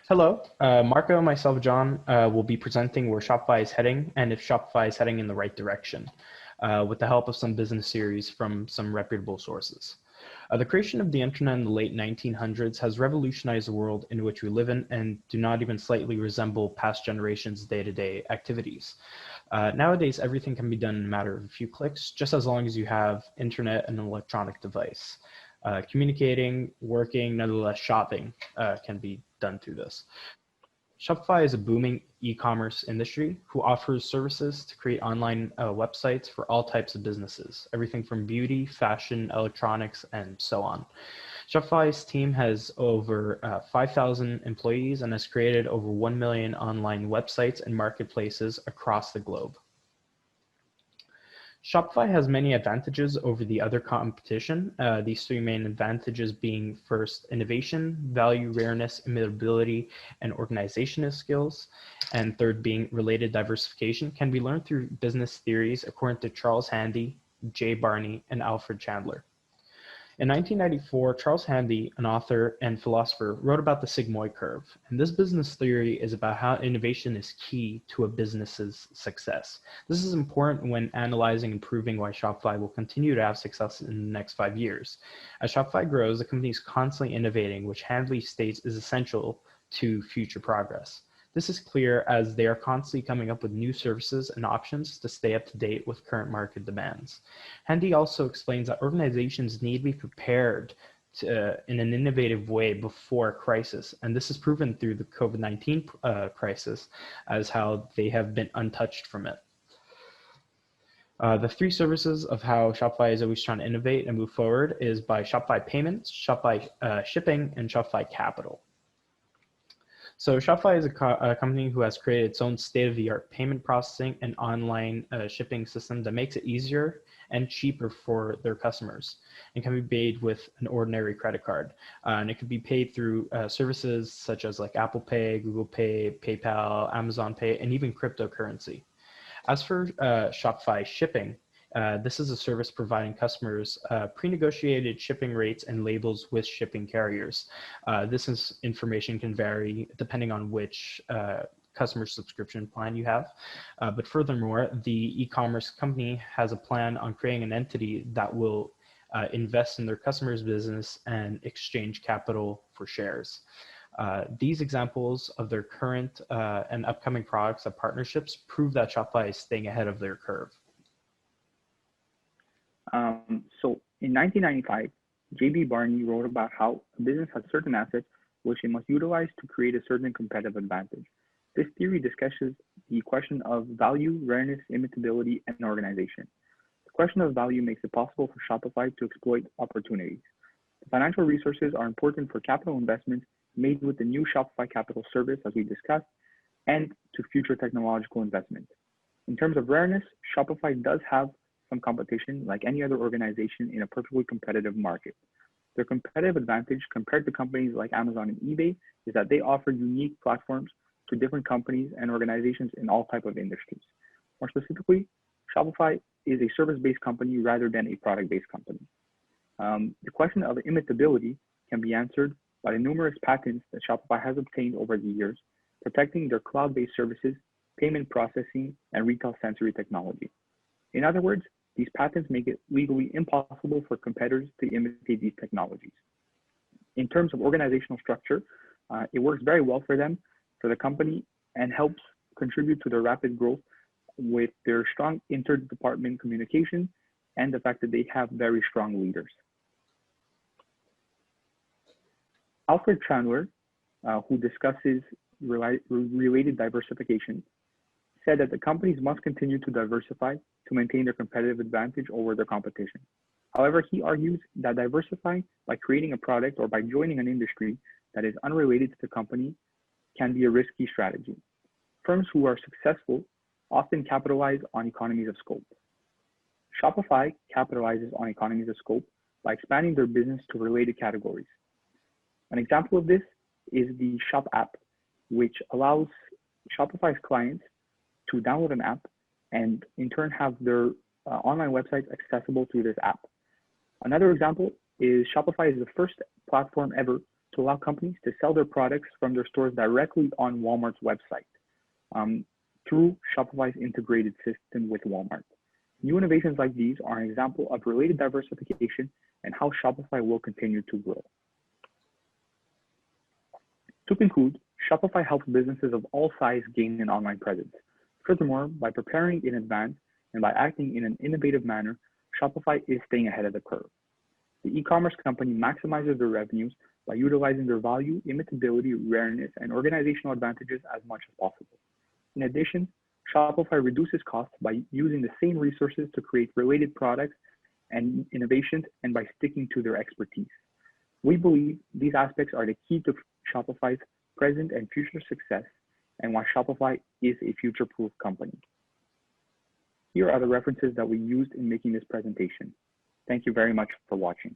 Hello, Marco and myself, John, will be presenting where Shopify is heading and if Shopify is heading in the right direction, with the help of some business series from some reputable sources. The creation of the internet in the late 1900s has revolutionized the world in which we live in and do not even slightly resemble past generations' day-to-day activities. Nowadays, everything can be done in a matter of a few clicks, just as long as you have internet and an electronic device. Communicating, working, nonetheless shopping can be done through this. Shopify is a booming e-commerce industry who offers services to create online websites for all types of businesses, everything from beauty, fashion, electronics, and so on. Shopify's team has over 5,000 employees and has created over 1 million online websites and marketplaces across the globe. Shopify has many advantages over the other competition. These three main advantages being first, innovation, value, rareness, immutability, and organizational skills. And third being related diversification can be learned through business theories according to Charles Handy, Jay Barney, and Alfred Chandler. In 1994, Charles Handy, an author and philosopher, wrote about the sigmoid curve. And this business theory is about how innovation is key to a business's success. This is important when analyzing and proving why Shopify will continue to have success in the next 5 years. As Shopify grows, the company is constantly innovating, which Handy states is essential to future progress. This is clear as they are constantly coming up with new services and options to stay up to date with current market demands. Handy also explains that organizations need to be prepared in an innovative way before a crisis. And this is proven through the COVID-19 crisis as how they have been untouched from it. The three services of how Shopify is always trying to innovate and move forward is by Shopify Payments, Shopify Shipping, and Shopify Capital. So Shopify is a company who has created its own state-of-the-art payment processing and online shipping system that makes it easier and cheaper for their customers and can be paid with an ordinary credit card. And it can be paid through services such as like Apple Pay, Google Pay, PayPal, Amazon Pay, and even cryptocurrency. As for Shopify Shipping, this is a service providing customers pre-negotiated shipping rates and labels with shipping carriers. This information can vary depending on which customer subscription plan you have. But furthermore, the e-commerce company has a plan on creating an entity that will invest in their customers' business and exchange capital for shares. These examples of their current and upcoming products and partnerships prove that Shopify is staying ahead of their curve. So in 1995, J.B. Barney wrote about how a business has certain assets which it must utilize to create a certain competitive advantage. This theory discusses the question of value, rareness, immutability, and organization. The question of value makes it possible for Shopify to exploit opportunities. The financial resources are important for capital investments made with the new Shopify Capital service, as we discussed, and to future technological investments. In terms of rareness, Shopify does have some competition like any other organization in a perfectly competitive market. Their competitive advantage compared to companies like Amazon and eBay is that they offer unique platforms to different companies and organizations in all types of industries. More specifically, Shopify is a service-based company rather than a product-based company. The question of immutability can be answered by the numerous patents that Shopify has obtained over the years, protecting their cloud-based services, payment processing, and retail sensory technology. In other words, these patents make it legally impossible for competitors to imitate these technologies. In terms of organizational structure, it works very well for them, for the company, and helps contribute to their rapid growth with their strong interdepartment communication and the fact that they have very strong leaders. Alfred Chandler, who discusses related diversification, said that the companies must continue to diversify to maintain their competitive advantage over their competition. However, he argues that diversifying by creating a product or by joining an industry that is unrelated to the company can be a risky strategy. Firms who are successful often capitalize on economies of scope. Shopify capitalizes on economies of scope by expanding their business to related categories. An example of this is the Shop app, which allows Shopify's clients to download an app and in turn have their online websites accessible through this app. Another example is Shopify is the first platform ever to allow companies to sell their products from their stores directly on Walmart's website through Shopify's integrated system with Walmart. New innovations like these are an example of related diversification and how Shopify will continue to grow. To conclude, Shopify helps businesses of all sizes gain an online presence. Furthermore, by preparing in advance and by acting in an innovative manner, Shopify is staying ahead of the curve. The e-commerce company maximizes their revenues by utilizing their value, imitability, rareness, and organizational advantages as much as possible. In addition, Shopify reduces costs by using the same resources to create related products and innovations and by sticking to their expertise. We believe these aspects are the key to Shopify's present and future success and why Shopify is a future-proof company. Here are the references that we used in making this presentation. Thank you very much for watching.